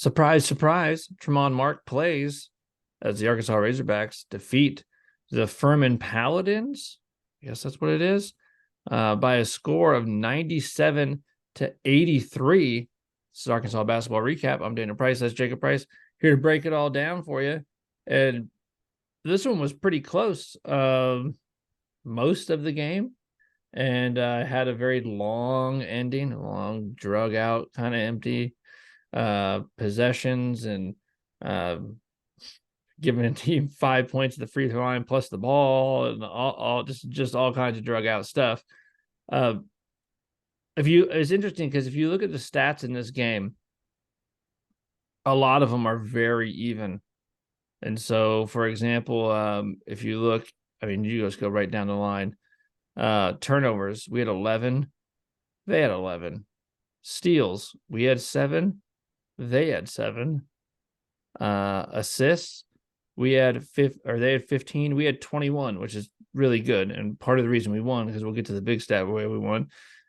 Surprise, surprise. Tremont Mark plays as the Arkansas Razorbacks defeat the Furman Paladins. I guess that's what it is. By a score of 97-83. This is Arkansas basketball recap. I'm Dana Price. That's Jacob Price here to break it all down for you. And this one was pretty close most of the game, and had a very long ending, long drug out, kind of empty possessions, and giving a team 5 points at the free throw line plus the ball, and all just all kinds of drug out stuff. It's interesting because if you look at the stats in this game, a lot of them are very even. And so, for example, if you look, I mean, you just go right down the line. Turnovers, we had 11. They had 11. Steals, we had 7. They had 7. Assists, they had 15. We had 21, which is really good. And part of the reason we won, because we'll get to the big stat where we won.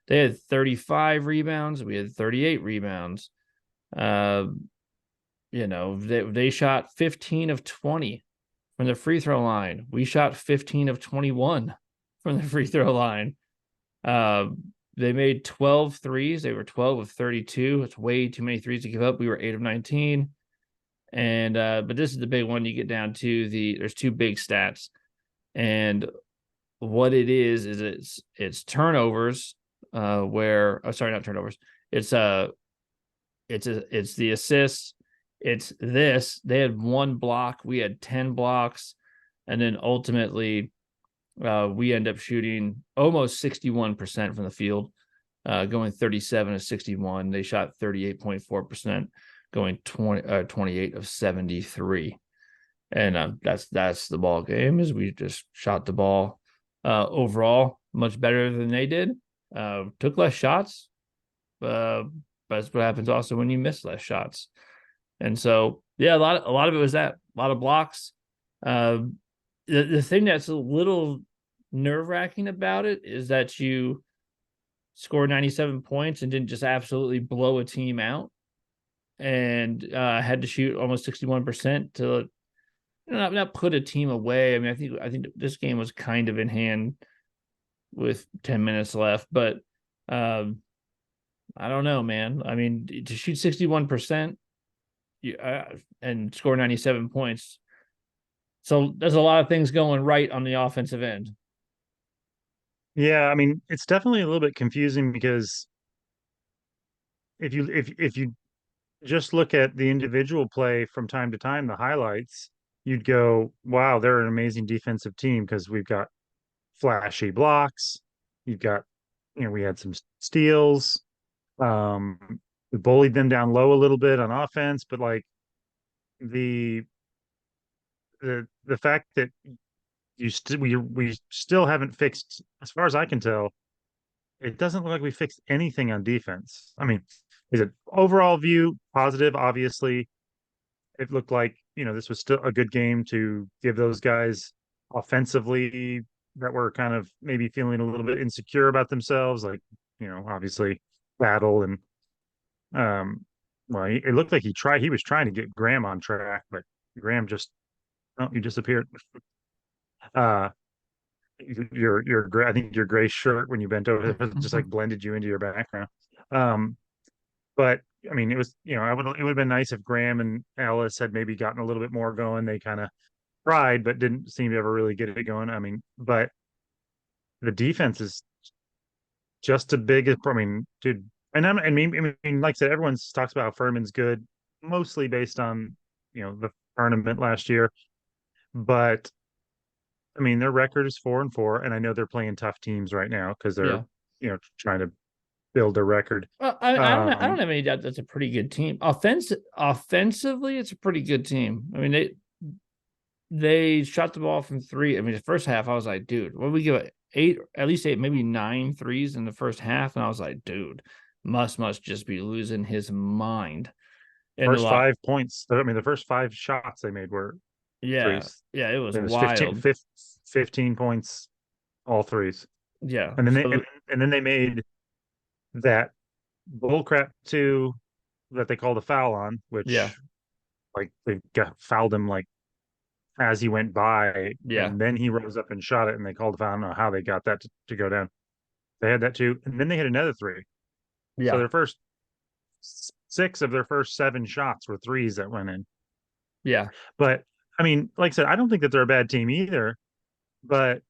They had 35 rebounds. We had 38 rebounds. They shot 15 of 20 from the free throw line. We shot 15 of 21 from the free throw line. They made 12 threes. They were 12 of 32. It's way too many threes to give up. We were 8 of 19. And but this is the big one. You get down to there's two big stats. And what it is it's turnovers, not turnovers. It's the assists. It's this. They had 1 block. We had 10 blocks. And then ultimately, we end up shooting almost 61% from the field, going 37 of 61. They shot 38.4%, going 28 of 73. And that's the ball game, is we just shot the ball overall much better than they did. Took less shots. But that's what happens also when you miss less shots. And so, yeah, a lot of it was that. A lot of blocks. The thing that's a little nerve-wracking about it is that you scored 97 points and didn't just absolutely blow a team out, and had to shoot almost 61% to not put a team away. I mean, I think this game was kind of in hand with 10 minutes left, but I don't know, man. I mean, to shoot 61% and score 97 points. So there's a lot of things going right on the offensive end. Yeah, I mean, it's definitely a little bit confusing because if you just look at the individual play from time to time, the highlights, you'd go, wow, they're an amazing defensive team because we've got flashy blocks. You've got, we had some steals. We bullied them down low a little bit on offense, but like the the fact that we still haven't fixed, as far as I can tell, it doesn't look like we fixed anything on defense. I mean, is it overall view positive? Obviously, it looked like, this was still a good game to give those guys offensively that were kind of maybe feeling a little bit insecure about themselves, like, obviously Battle and well, it looked like he was trying to get Graham on track, but Graham just, oh, he disappeared. Uh I think your gray shirt when you bent over there just like blended you into your background. Um, but I mean, it was, it would have been nice if Graham and Ellis had maybe gotten a little bit more going. They kind of tried, but didn't seem to ever really get it going. I mean, but the defense is just as big as, I mean, dude. And I mean, like I said, everyone talks about how Furman's good, mostly based on, the tournament last year. But I mean, their record is 4-4, and I know they're playing tough teams right now because they're, Yeah. trying to build a record. Well, I don't have any doubt that's a pretty good team. Offensively, it's a pretty good team. I mean, they shot the ball from 3. I mean, the first half, I was like, dude, what did we give it? 8, at least 8, maybe 9 threes in the first half, and I was like, dude, must just be losing his mind. And First 5 points. I mean, the first 5 shots they made were yeah, threes. yeah, it was It was wild. 15 points, all threes. Yeah, And then so they made that bullcrap 2 that they called a foul on, Yeah. which like they got fouled him like as he went by, Yeah. and then he rose up and shot it, and they called a foul. I don't know how they got that to go down. They had that too, and then they hit another three. So Yeah. their first six of their first seven shots were threes that went in. Yeah. But I mean, like I said, I don't think that they're a bad team either, but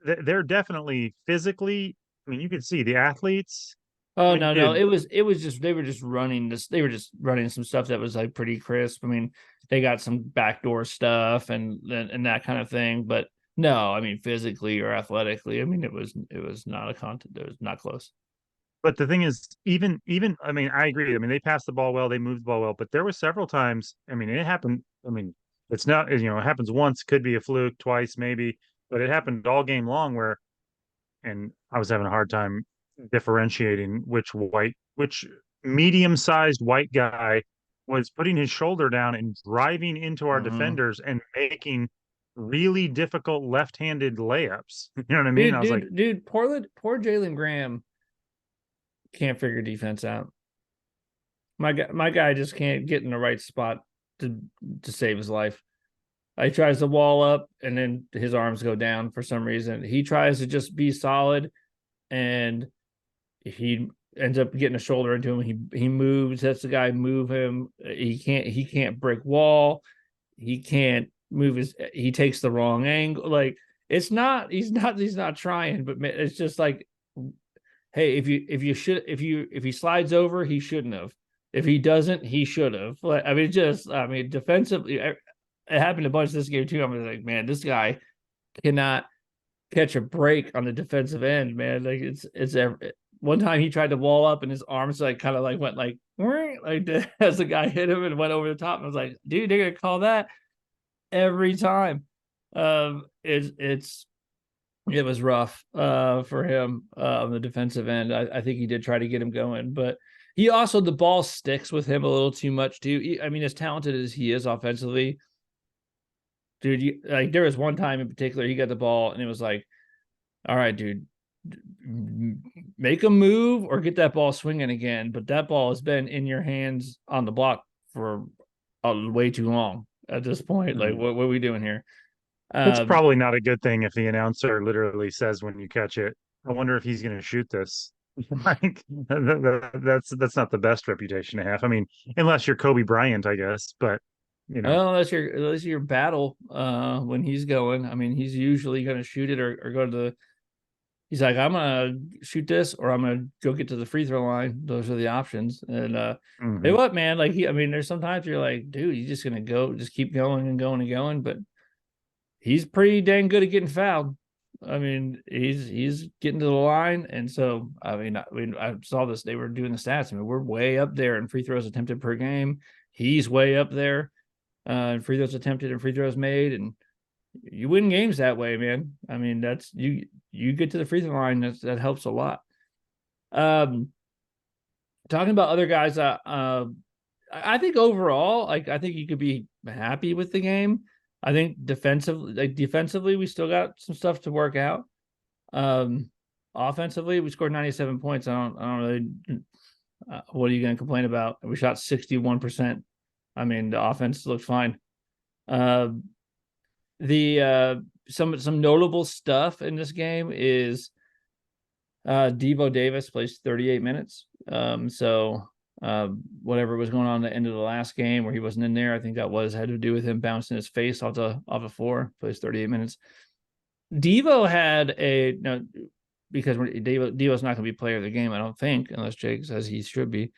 they're definitely physically. I mean, you could see the athletes. I Oh mean, you no, could, it was just they were just running this they were just running some stuff that was like pretty crisp. I mean, they got some backdoor stuff and that kind of thing, but no, I mean physically or athletically, I mean it was not a content, it was not close. but the thing is, even I mean, I agree. I mean, they passed the ball well, they moved the ball well, but there were several times. I mean, it happened. I mean, it's not, you know, it happens once, could be a fluke, twice maybe, but it happened all game long where, and I was having a hard time differentiating which medium-sized white guy was putting his shoulder down and driving into our Mm-hmm. defenders and making really difficult left-handed layups. You know what I mean? Dude, I was like, poor Jalen Graham can't figure defense out. My guy just can't get in the right spot to to save his life. He tries to wall up and then his arms go down for some reason. He tries to just be solid and he ends up getting a shoulder into him. He moves, lets the guy move him. He can't break wall. He can't move he takes the wrong angle. Like it's not he's not trying, but it's just like, hey, if he slides over, he shouldn't have. If he doesn't, he should have. Like, I mean, defensively, it happened a bunch this game too. I'm like, man, this guy cannot catch a break on the defensive end, man. Like one time he tried to wall up and his arms like kind of like went like as the guy hit him and went over the top. And I was like, dude, they're gonna call that every time. It was rough for him on the defensive end. I think he did try to get him going, but he also the ball sticks with him a little too much too. I mean, as talented as he is offensively, dude, like there was one time in particular he got the ball and it was like, all right, dude, make a move or get that ball swinging again. But that ball has been in your hands on the block for way too long at this point. Like, mm. what are we doing here? It's Um, probably not a good thing if the announcer literally says when you catch it, I wonder if he's going to shoot this. Like that's not the best reputation to have. I mean, unless you're Kobe Bryant, I guess, but you know. well, that's your battle when he's going. I mean, he's usually going to shoot it or go to the. He's like, I'm gonna shoot this or I'm gonna go get to the free throw line. Those are the options. And hey, Mhm. what man? Like I mean, there's sometimes you're like, dude, you're just gonna go, just keep going and going and going. But he's pretty dang good at getting fouled. I mean, he's getting to the line, and so I saw this. They were doing the stats. I mean, we're way up there in free throws attempted per game. He's way up there in free throws attempted and free throws made, and you win games that way, man. I mean, that's you get to the free throw line. That helps a lot. Um, talking about other guys, I think overall, like I think you could be happy with the game. I think defensively, we still got some stuff to work out. Um, offensively, we scored 97 points. I don't really. What are you going to complain about? We shot 61%. I mean, the offense looked fine. Uh, the some notable stuff in this game is Devo Davis plays 38 minutes. Whatever was going on at the end of the last game where he wasn't in there, I think that had to do with him bouncing his face off the floor. Plays 38 minutes. Devo had a no because Devo's not going to be player of the game, I don't think, unless Jake says he should be.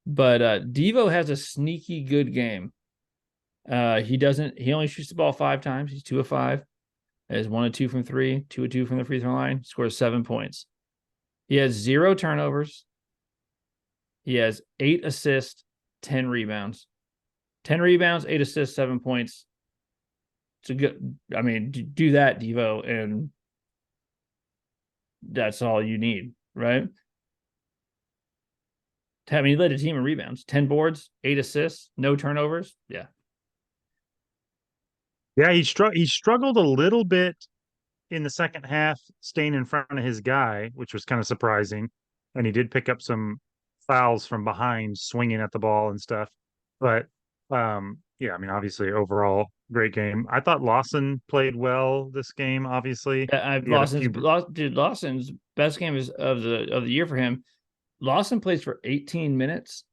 But Devo has a sneaky good game. He doesn't. He only shoots the ball 5 times. He's 2 of 5. Is 1 of 2 from 3, 2 of 2 from the free throw line. Scores 7 points. He has 0 turnovers. He has 8 assists, 10 rebounds. 10 rebounds, 8 assists, 7 points. It's a good. I mean, do that, Devo, and that's all you need, right? I mean, he led the team in rebounds, 10 boards, 8 assists, no turnovers. Yeah. Yeah, he struggled a little bit in the second half, staying in front of his guy, which was kind of surprising. And he did pick up some fouls from behind, swinging at the ball and stuff. But yeah, I mean, obviously, overall, great game. I thought Lawson played well this game. Obviously, I've he had a Lawson's few. dude. Lawson's best game is of the year for him. Lawson plays for 18 minutes,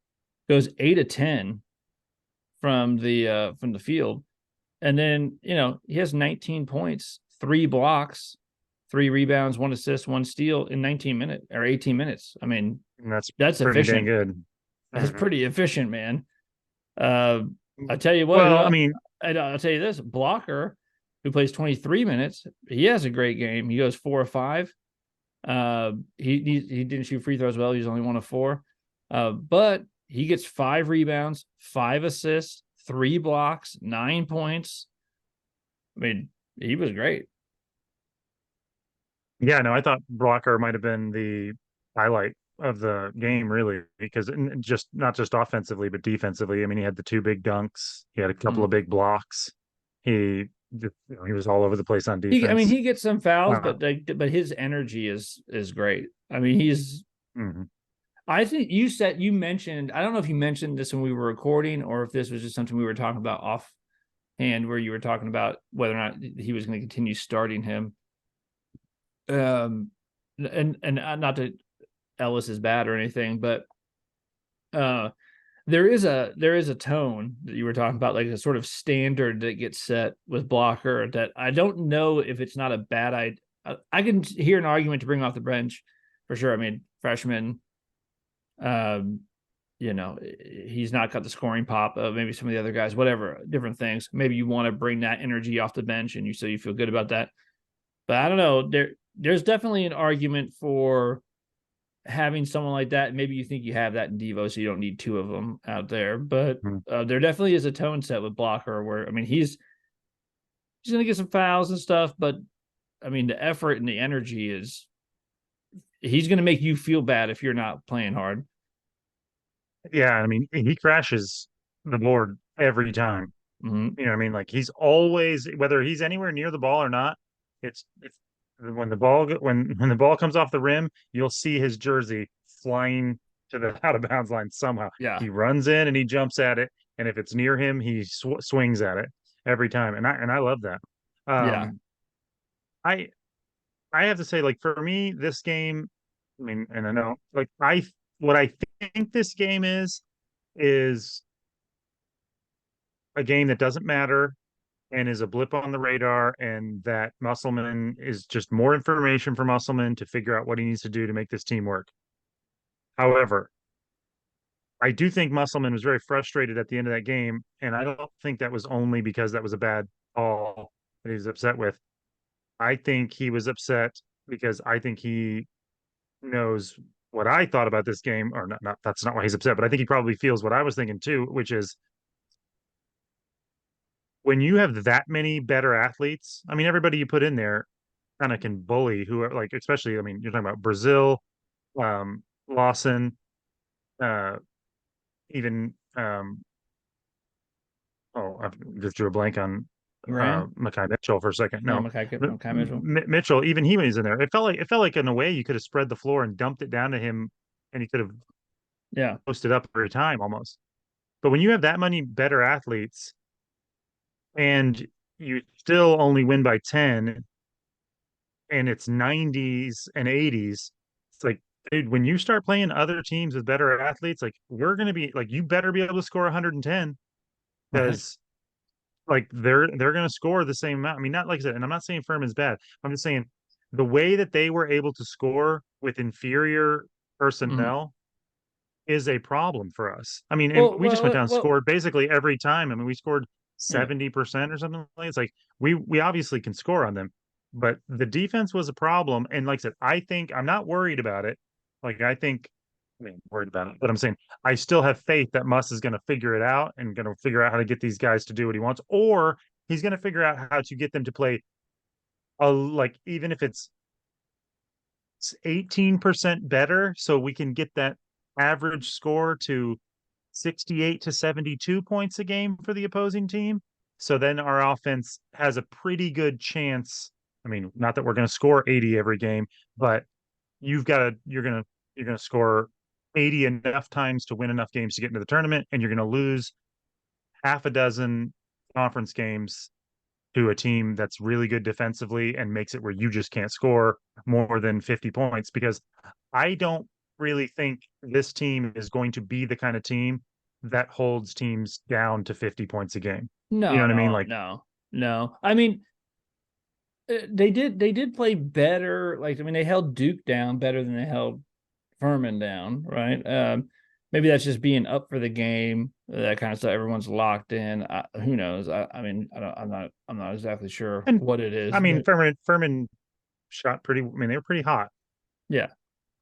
goes 8 of 10 from the field, and then he has 19 points, 3 blocks, 3 rebounds, 1 assist, 1 steal in 19 minutes or 18 minutes. I mean, That's that's pretty dang efficient. good. That's Mhm. pretty efficient, man. Uh, I tell you what, Well, I mean, I'll tell you this: Blocker, who plays 23 minutes, he has a great game. He goes 4 of 5. He didn't shoot free throws well. He's only 1 of 4. But he gets 5 rebounds, 5 assists, 3 blocks, 9 points. I mean, he was great. yeah, no, I thought Blocker might have been the highlight of the game, really, because just not just offensively, but defensively. I mean, he had the two big dunks. He had a couple of Mm. big blocks. He he was all over the place on I mean, defense. he gets some fouls, Uh, but his energy is great. I mean, he's. mhm. I think you mentioned. I don't know if you mentioned this when we were recording, or if this was just something we were talking about offhand, where you were talking about whether or not he was going to continue starting him. And not that Ellis is bad or anything, but uh, there is a tone that you were talking about, like a sort of standard that gets set with Blocker that I don't know if it's not a bad idea. I can hear an argument to bring off the bench for sure. I mean, freshman, um, he's not got the scoring pop of maybe some of the other guys, whatever, different things. Maybe you want to bring that energy off the bench and you feel good about that. But I don't know. There's definitely an argument for having someone like that. Maybe you think you have that in Devo, so you don't need two of them out there. But Mhm. there definitely is a tone set with Blocker where I mean he's gonna get some fouls and stuff, but I mean the effort and the energy is he's gonna make you feel bad if you're not playing hard. Yeah, I mean, he crashes the board every time. Mm-hmm. You know what I mean? Like he's always, whether he's anywhere near the ball or not, it's when the ball comes off the rim, you'll see his jersey flying to the out of bounds line somehow. Yeah, He runs in and he jumps at it, and if it's near him, he swings at it every time, and I love that. yeah. Um, I I have to say, like for me, this game, I mean, and I know, like what I think this game is a game that doesn't matter and is a blip on the radar, and that Musselman is just more information for Musselman to figure out what he needs to do to make this team work. However, I do think Musselman was very frustrated at the end of that game, and I don't think that was only because that was a bad call that he was upset with. I think he was upset because I think he knows what I thought about this game, or not that's not why he's upset, but I think he probably feels what I was thinking too, which is when you have that many better athletes, I mean, everybody you put in there kind of can bully who are like, especially, I mean, you're talking about Brazil, Lawson, uh, even, oh, I just drew a blank on Moran, Makai Mitchell for a second. no, No, Makai Mitchell. Mitchell, even he was in there. It felt like in a way you could have spread the floor and dumped it down to him, and he could have Yeah. posted up every time almost. But when you have that many better athletes and you still only win by 10, and it's 90s and 80s, it's like, dude, when you start playing other teams with better athletes, like we're going to be like, you better be able to score 110, Right. because like they're going to score the same amount. I mean, not like I said, and I'm not saying Furman's bad. I'm just saying the way that they were able to score with inferior Mm-hmm. personnel is a problem for us. I mean, and Well, we just went down and well. scored basically every time. I mean, we scored Yeah. 70% or something like. It's like we obviously can score on them, but the defense was a problem. And like I said, I think I'm not worried about it. Like I mean, worried about it, but I'm saying I still have faith that Muss is going to figure it out and going to figure out how to get these guys to do what he wants, or he's going to figure out how to get them to play like even if it's 18% better, so we can get that average score to 68 to 72 points a game for the opposing team. So then our offense has a pretty good chance. I mean, not that we're going to score 80 every game, but you're going to score. 80 enough times to win enough games to get into the tournament, and you're going to lose half a dozen conference games to a team that's really good defensively and makes it where you just can't score more than 50 points. Because I don't really think this team is going to be the kind of team that holds teams down to 50 points a game. You know No, what I mean? no, Like, no, no. I mean, they did play better. Like, I mean, they held Duke down better than they held Furman down, right? Maybe that's just being up for the game, that kind of stuff. Everyone's locked in. Who knows? I mean, I'm not exactly sure and what it is, I mean, but Furman shot pretty. I mean, they were pretty hot. yeah,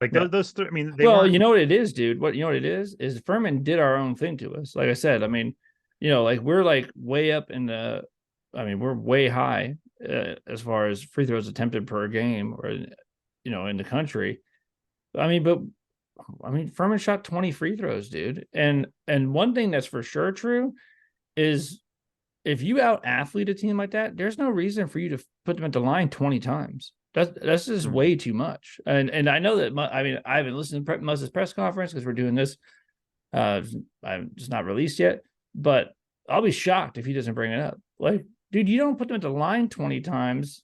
Like yeah. I mean, they Well, weren't. you know what it is, dude. What you know what it is Furman did our own thing to us. Like I said, I mean, like we're like way up in the. I mean, we're way high as far as free throws attempted per game, or in the country. I mean, but I mean, Furman shot 20 free throws, dude. And one thing that's for sure true is if you out athlete a team like that, there's no reason for you to put them at the line 20 times. That's just Mhm. way too much. And I know that I mean I haven't listened to Moses' press conference because we're doing this. I'm just not released yet, but I'll be shocked if he doesn't bring it up. Like, dude, you don't put them at the line 20 times,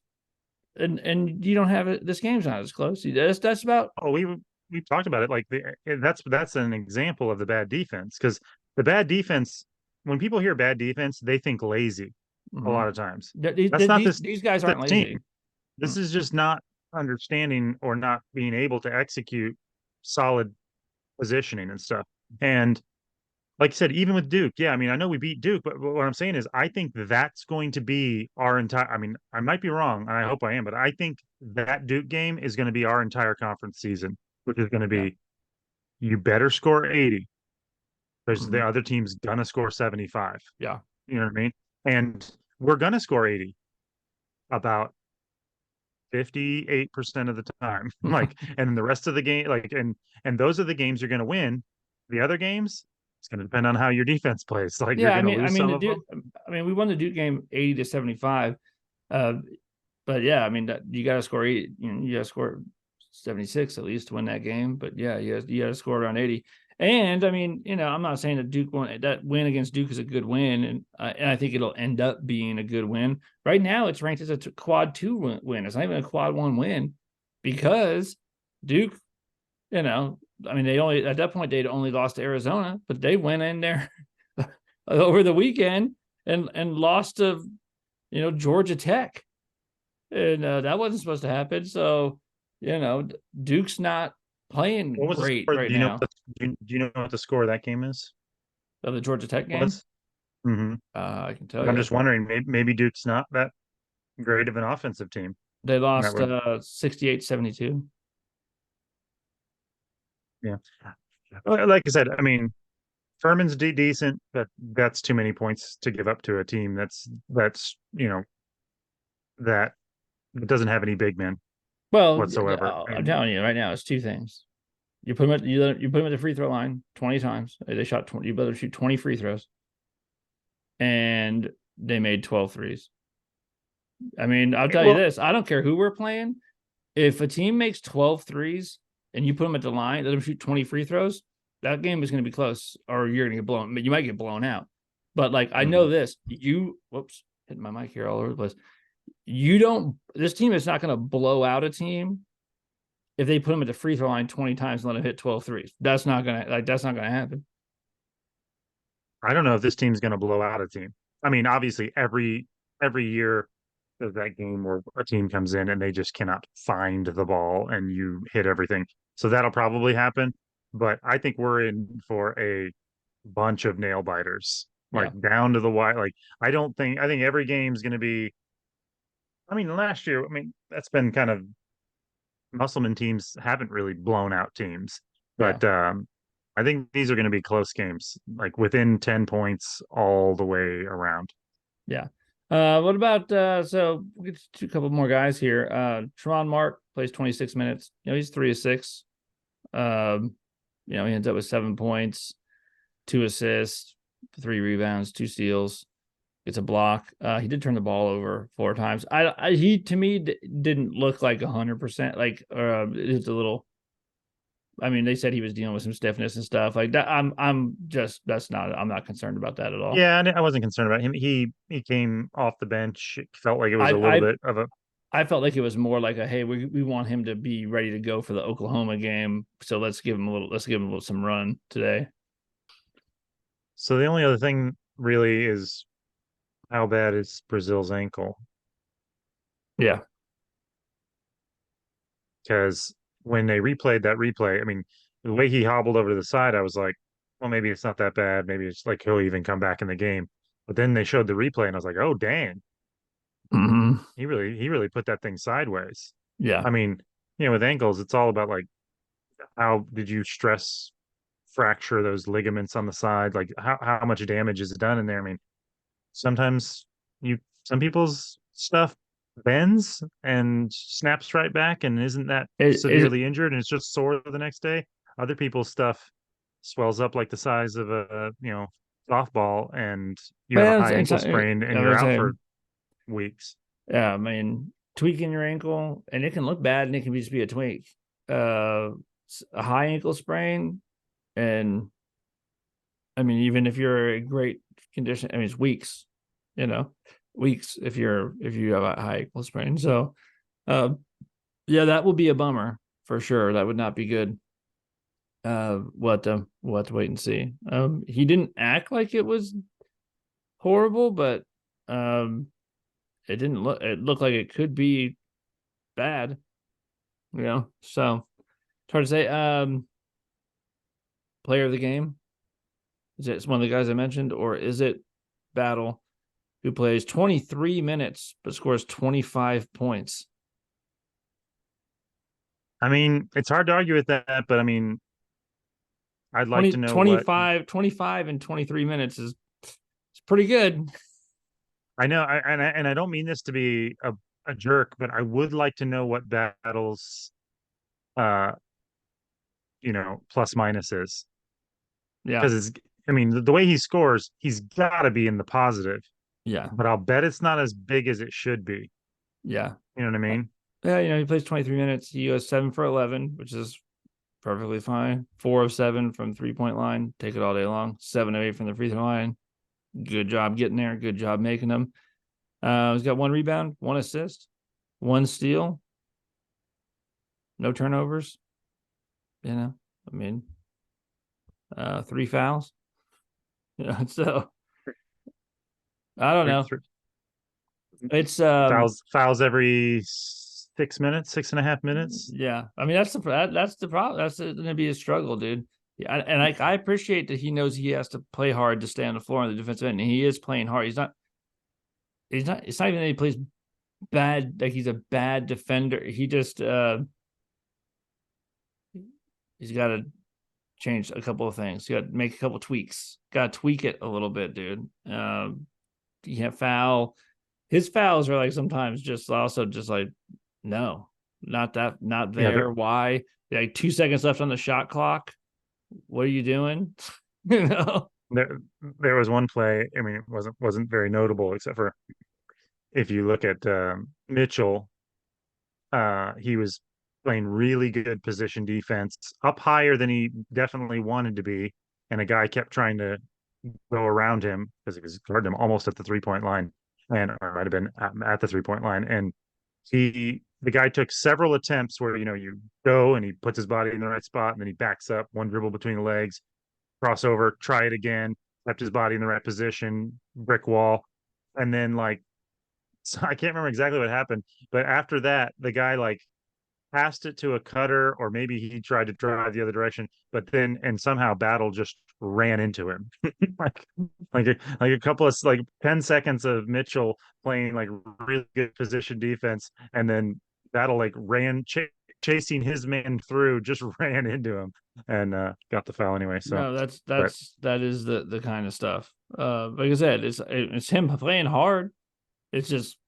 and you don't have it. This game's not as close. That's about. Oh, we've talked about it. Like that's an example of the bad defense because the bad defense. When people hear bad defense, they think lazy a Mhm. lot of times. These, That's not these guys this aren't team. lazy. This is just not understanding or not being able to execute solid positioning and stuff. And like I said, even with Duke, yeah, I mean, I know we beat Duke, but what I'm saying is I think that's going to be our entire, I mean, I might be wrong, and I hope I am, but I think that Duke game is going to be our entire conference season, which is going to Yeah. be you better score 80 because the Mhm. other team's going to score 75. Yeah. You know what I mean? And we're going to score 80 about 58% of the time. Like, and the rest of the game, like, and those are the games you're going to win. The other games, it's going to depend on how your defense plays. Like, you're Yeah, going to lose some the of Duke. them. I mean, we won the Duke game 80-75. Uh, but yeah, I mean that you got to score 80. You got to score 76 at least to win that game. But yeah, you got to score around 80. And I mean, I'm not saying that that win against Duke is a good win, and I think it'll end up being a good win. Right now, it's ranked as a quad 2 win. It's not even a quad 1 win because Duke. I mean, they only at that point they'd only lost to Arizona, but they went in there over the weekend and lost to Georgia Tech, and that wasn't supposed to happen. So Duke's not playing What was the great score? right now. Do you know what the score of that game is? Of the Georgia Tech game, Was? Mm-hmm. I can tell I'm you just wondering, maybe Duke's not that great of an offensive team. they And that lost would, 68-72. yeah. Like I said, I mean, Furman's decent, but that's too many points to give up to a team that's that doesn't have any big men Well, whatsoever. I'm And telling you right now, it's two things. You put them at the free throw line 20 times. They shot 20. You better shoot 20 free throws, and they made 12 threes. I mean, I'll tell you well, this: I don't care who we're playing. If a team makes 12 threes and you put them at the line, let them shoot 20 free throws, that game is going to be close, or you're going to get blown. You might get blown out. But like I know mhm. this, whoops, hitting my mic here all over the place. You don't. This team is not going to blow out a team if they put them at the free throw line 20 times and let them hit 12 threes. That's not gonna happen. I don't know if this team's going to blow out a team. I mean, obviously, every year there's that game where a team comes in and they just cannot find the ball and you hit everything. So that'll probably happen. But I think we're in for a bunch of nail biters, like Yeah. down to the wire. Like I think every game's going to be. I mean, last year, I mean, that's been kind of Musselman teams haven't really blown out teams, Yeah. but I think these are going to be close games, like within 10 points all the way around. Yeah. What about so we'll get to a couple more guys here. Tramon Mark plays 26 minutes. He's 3 of 6. Um, he ends up with 7 points, 2 assists, 3 rebounds, 2 steals. Gets a block. He did turn the ball over 4 times. He to me didn't look like 100%. Like it's a little. I mean, they said he was dealing with some stiffness and stuff like that. I'm not concerned about that at all. Yeah, I wasn't concerned about him. He came off the bench. It felt like it was I a little I bit of a. I felt like it was more like a, hey, we want him to be ready to go for the Oklahoma game, so let's give him a little some run today. So the only other thing really is how bad is Brazil's ankle? Yeah. Because when they replayed that replay, I mean, the way he hobbled over to the side, I was like, well, maybe it's not that bad. Maybe it's like he'll even come back in the game. But then they showed the replay, and I was like, oh, dang, Mm-hmm. he really put that thing sideways. Yeah. I mean, with ankles, it's all about like how did you stress fracture those ligaments on the side? Like how much damage is done in there? I mean, sometimes some people's stuff bends and snaps right back and isn't that It severely injured and it's just sore the next day. Other people's stuff swells up like the size of a softball and you have a well, high ankle sprain I and you're was out saying, for weeks. yeah, I mean, tweaking your ankle, and it can look bad, and it can just be a tweak. Uh, a high ankle sprain, and I mean, even if you're in great condition, I mean, it's weeks, you know, weeks if you have a high ankle sprain. So, uh, yeah, that will be a bummer for sure. That would not be good. We'll have to wait and see. He didn't act like it was horrible, but um, it didn't look. It looked like it could be bad. So it's hard to say. Player of the game, is it one of the guys I mentioned, or is it Battle, who plays 23 minutes but scores 25 points? I mean, it's hard to argue with that, but I mean, I'd like to 20, know what 25 and 23 minutes is it's pretty good. I know, and I don't mean this to be a jerk, but I would like to know what Battle's uh plus minus is Yeah. because it's I mean the way he scores, he's got to be in the positive, Yeah. but I'll bet it's not as big as it should be. Yeah. You know what I mean? Yeah, he plays 23 minutes. He goes 7 for 11, which is perfectly fine. 4 of 7 from 3-point line. Take it all day long. 7 of 8 from the free throw line. Good job getting there. Good job making them. He's got 1 rebound, 1 assist, 1 steal, no turnovers. I mean, 3 fouls. So I don't know. It's Fouls every 6 minutes, 6.5 minutes. yeah. I mean, that's the problem. That's going to be a struggle, dude. Yeah, and I appreciate that he knows he has to play hard to stay on the floor on the defensive end, and he is playing hard. He's not. He's not. It's not even that he plays bad. Like he's a bad defender. He just he's got to change a couple of things. He got to make a couple of tweaks. Got to tweak it a little bit, dude. You can't foul. His fouls are like sometimes just also just like no, not that, not Yeah, there. Why? Like 2 seconds left on the shot clock. What are you doing? there was one play. I mean, it wasn't very notable except for if you look at Mitchell, he was playing really good position defense up higher than he definitely wanted to be. And a guy kept trying to go around him because he was guarding him almost at the 3-point line. And or it might have been at the 3-point line. And the guy took several attempts where, you go and he puts his body in the right spot and then he backs up, one dribble between the legs, crossover, try it again, left his body in the right position, brick wall. And then so I can't remember exactly what happened, but after that, the guy passed it to a cutter, or maybe he tried to drive the other direction, but then and somehow Battle just ran into him. like like a couple of 10 seconds of Mitchell playing really good position defense, and then Battle ran chasing his man through, just ran into him and got the foul anyway. So No, but that is the kind of stuff. Like I said, it's him playing hard. It's just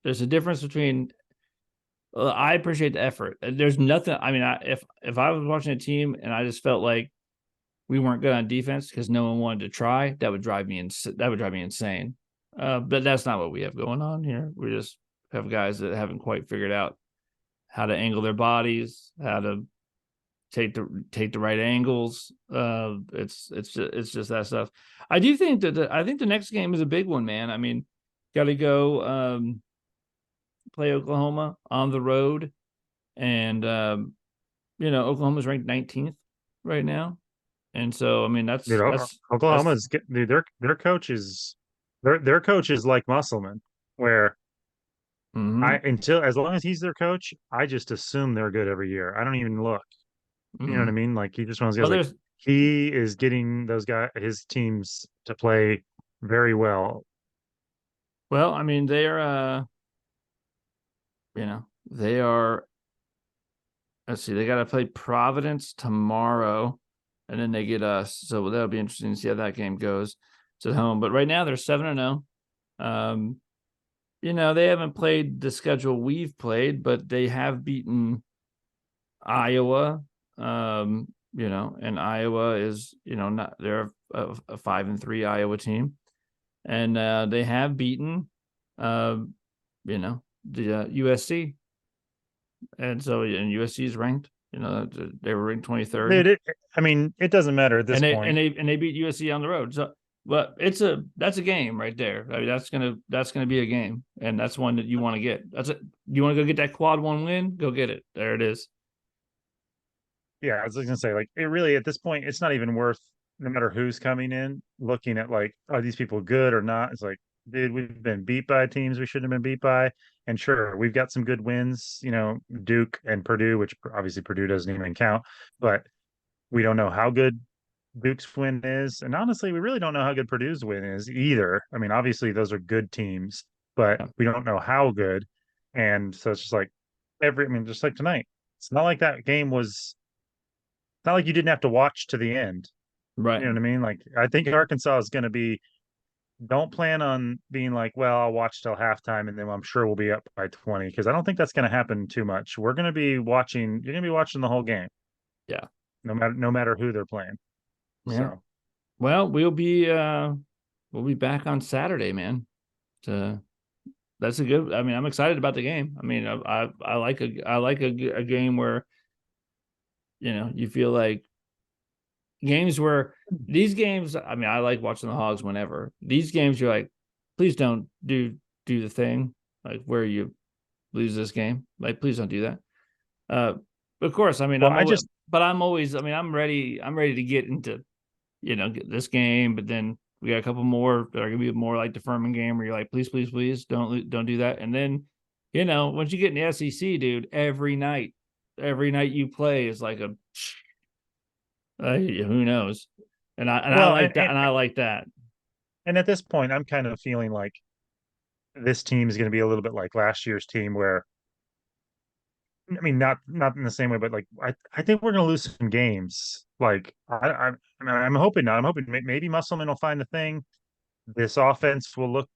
there's a difference between. I appreciate the effort. There's nothing. I mean, if I was watching a team and I just felt like we weren't good on defense because no one wanted to try, that would drive me insane. But that's not what we have going on here. We just have guys that haven't quite figured out how to angle their bodies, how to take the right angles. It's just that stuff. I do think that I think the next game is a big one, man. I mean, got to go play Oklahoma on the road, and Oklahoma's ranked 19th right now, and so I mean Dude, that's Oklahoma's dude, their coach is their coach is like Musselman, where I mm-hmm, until as long as he's their coach, I just assume they're good every year. I don't even look. You know what mm-hmm. I mean? Like he just one of those Well, guys like there's he is getting his teams to play very well. I mean they are. Let's see, they got to play Providence tomorrow, and then they get us. So that'll be interesting to see how that game goes. It's at home, but right now they're 7-0. They haven't played the schedule we've played, but they have beaten Iowa. And Iowa is, not they're a 5-3 Iowa team, and they have beaten, the USC, and so and USC is ranked. They were ranked 23rd, I mean, it doesn't matter at this and they point. beat USC on the road. So, but that's a game right there. I mean, that's gonna be a game, and that's one that you want to get. You want to go get that quad one win? Go get it. There it is. Yeah, I was gonna say, like, it really at this point, it's not even worth, no matter who's coming in, looking at like, are these people good or not? It's like, dude, we've been beat by teams we shouldn't have been beat by. And sure, we've got some good wins, Duke and Purdue, which obviously Purdue doesn't even count, but we don't know how good Duke's win is. And honestly, we really don't know how good Purdue's win is either. I mean, obviously those are good teams, but Yeah. we don't know how good. And so it's just like just like tonight. It's not like that game was not like you didn't have to watch to the end. You Right. know what I mean? Like I think Arkansas is going to be. Don't plan on being like, well, I'll watch till halftime and then I'm sure we'll be up by 20 because I don't think that's going to happen too much. We're going to be watching. You're going to be watching the whole game, Yeah. no matter who they're playing. Yeah. So Well, we'll be back on Saturday, man. So that's a good. I mean, I'm excited about the game. I mean, I like a game where you feel like games where these games. I mean, I like watching the Hogs whenever these games. You're like, please don't do the thing like where you lose this game. Like, please don't do that. Uh, of course, I mean, well, I just I'm always. I mean, I'm ready. I'm ready to get into get this game, but then we got a couple more that are gonna be more like the Furman game where you're like, please, please, please don't do that. And then, once you get in the SEC, dude, every night you play is like who knows? And I well, like that, and I like that. and at this point, I'm kind of feeling like this team is going to be a little bit like last year's team, where I mean, not in the same way, but like I think we're going to lose some games. Like I'm hoping not. I'm hoping maybe Musselman will find the thing. This offense will look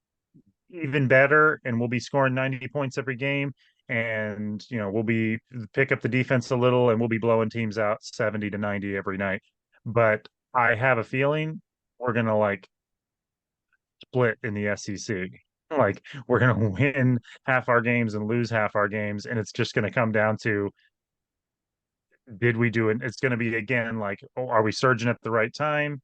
even better, and we'll be scoring 90 points every game. And we'll be pick up the defense a little, and we'll be blowing teams out 70 to 90 every night. But I have a feeling we're going to like split in the SEC. Like we're going to win half our games and lose half our games, and it's just going to come down to did we do it? It's going to be again like, oh, are we surging at the right time?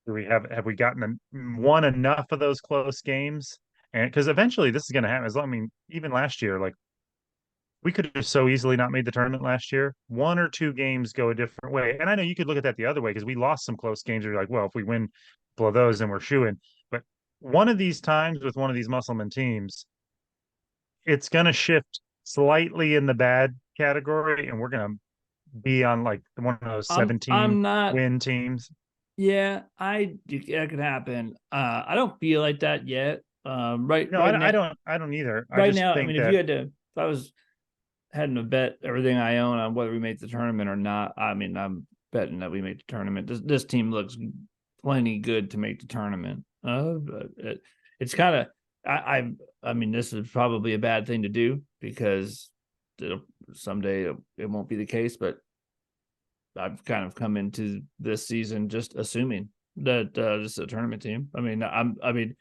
Do we have we gotten won enough of those close games? And because eventually this is going to happen. I mean, even last year, like we could have so easily not made the tournament last year. One or two games go a different way, and I know you could look at that the other way because we lost some close games. You're like, well, if we win a couple of those, then we're shooing. But one of these times with one of these Musselman teams, it's going to shift slightly in the bad category, and we're going to be on like one of those I'm 17 not. win teams. Yeah, that could happen. I don't feel like that yet. No, I don't either. I right just now, I think mean, that if I was hadn't to bet everything I own on whether we make the tournament or not, I mean, I'm betting that we make the tournament. This team looks plenty good to make the tournament. It's kind of I mean, this is probably a bad thing to do because someday it won't be the case, but I've kind of come into this season just assuming that this is a tournament team. I mean,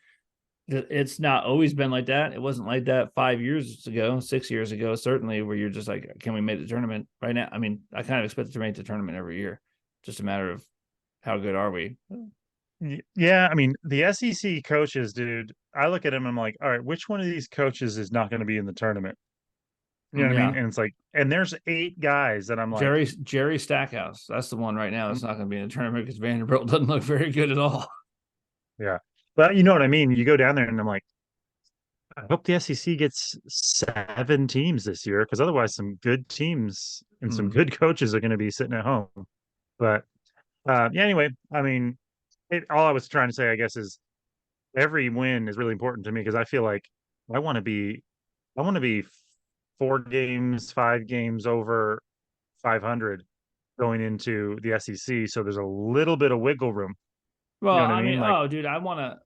It's not always been like that. It wasn't like that 5 years ago, 6 years ago, certainly, where you're just like, can we make the tournament right now? I mean, I kind of expect to make the tournament every year. Just a matter of how good are we? Yeah, I mean, the SEC coaches, dude, I look at them and I'm like, all right, which one of these coaches is not going to be in the tournament? You know what I mean? Yeah. And it's like, and there's 8 guys that I'm like, Jerry Stackhouse. That's the one right now "Mm, that's not going to be in the tournament because Vanderbilt doesn't look very good at all. yeah. But you know what I mean? You go down there and I'm like, I hope the SEC gets 7 teams this year because otherwise, some good teams and some Mm. good coaches are going to be sitting at home. But yeah, anyway, I mean, all I was trying to say, I guess, is every win is really important to me because I feel like I want to be, I want to be 4 games, 5 games over 500 going into the SEC. So there's a little bit of wiggle room. You Well, know what I I mean, mean? Like, oh, dude,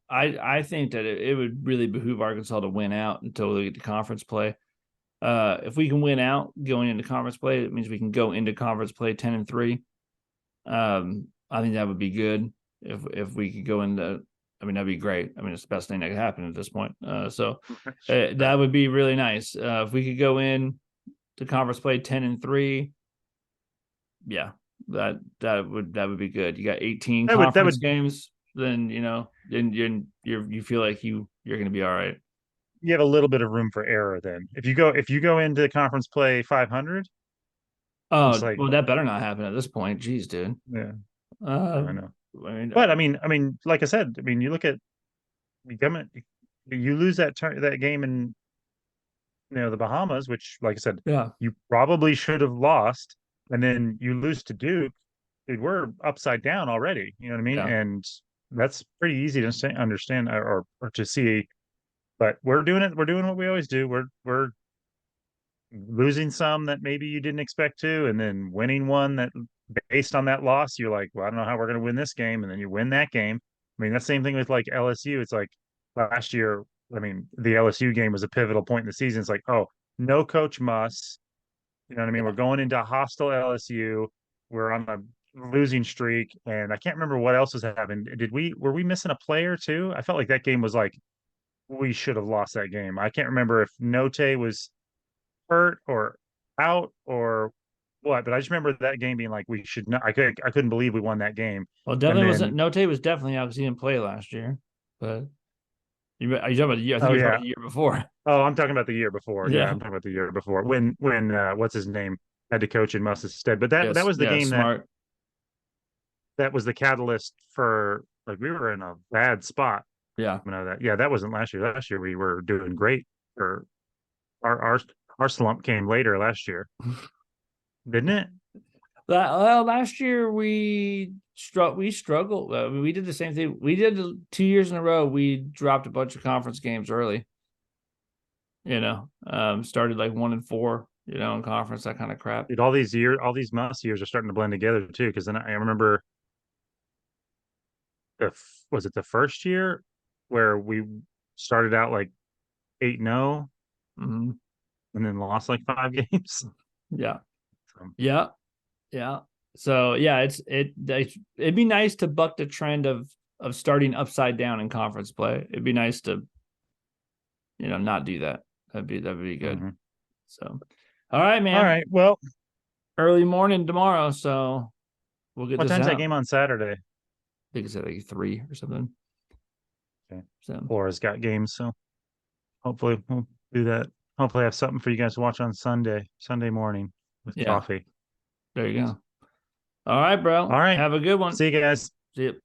I think that it would really behoove Arkansas to win out until we get to conference play. If we can win out going into conference play, it means we can go into conference play 10-3. I think that would be good if we could go into. I mean, that'd be great. I mean, it's the best thing that could happen at this point. That would be really nice. If we could go in to conference play 10-3, yeah, that would be good. You got 18 that conference would games, then then you feel like you're gonna be all right. you have a little bit of room for error then. If you go into conference play 500, it's Oh like, well, that better not happen at this point. Jeez, dude. yeah, Uh, I know. I mean, But I mean, like I said, I mean, you look at you come you lose that game in the Bahamas, which, like I said, yeah, you probably should have lost, and then you lose to Duke. Dude, we're upside down already. You know what I mean? yeah. And that's pretty easy to understand or to see. But we're doing it. We're doing what we always do. We're losing some that maybe you didn't expect to, and then winning one that based on that loss, you're like, well, I don't know how we're going to win this game, and then you win that game. I mean, that same thing with like LSU. It's like last year. I mean, the LSU game was a pivotal point in the season. It's like, oh, no coach must. You know what I mean? We're going into hostile LSU. We're on a losing streak, and I can't remember what else was happening. Were we missing a player too? I felt like that game was like we should have lost that game. I can't remember if Note was hurt or out or what, but I just remember that game being like we should not. I couldn't believe we won that game. Well, And definitely wasn't. then Note was definitely out because he didn't play last year. But are you talking about the year? I think oh you're talking yeah, about the year before. oh I'm talking about the year before. Yeah, Yeah. I'm talking about the year before when what's his name had to coach in Must's stead. But that Yes. was the Yeah. game Smart. that was the catalyst for like we were in a bad spot. Yeah. You know that yeah, that wasn't last year. Last year we were doing great. Or our our slump came later last year, didn't it? Well, last year we struggled. We did the same thing. We did 2 years in a row. We dropped a bunch of conference games early. Started like 1-4. In conference, that kind of crap. Dude, all these Must years are starting to blend together too. Because then I remember was it the first year where we started out like 8-0 Mm-hmm. and then lost like 5 games. Yeah. So, Yeah. Yeah. So yeah, it'd be nice to buck the trend of starting upside down in conference play. It'd be nice to not do that. That'd be good. mhm. So, all right, All man. right. Well, Early morning tomorrow, so we'll get what this time's that out. game on Saturday? I think it's at like 3 or something. Okay. So Laura's got games, so hopefully we'll do that. Hopefully I have something for you guys to watch on Sunday morning with yeah, coffee. there you go. All right, bro. All right. Have a good one. See you guys. See you.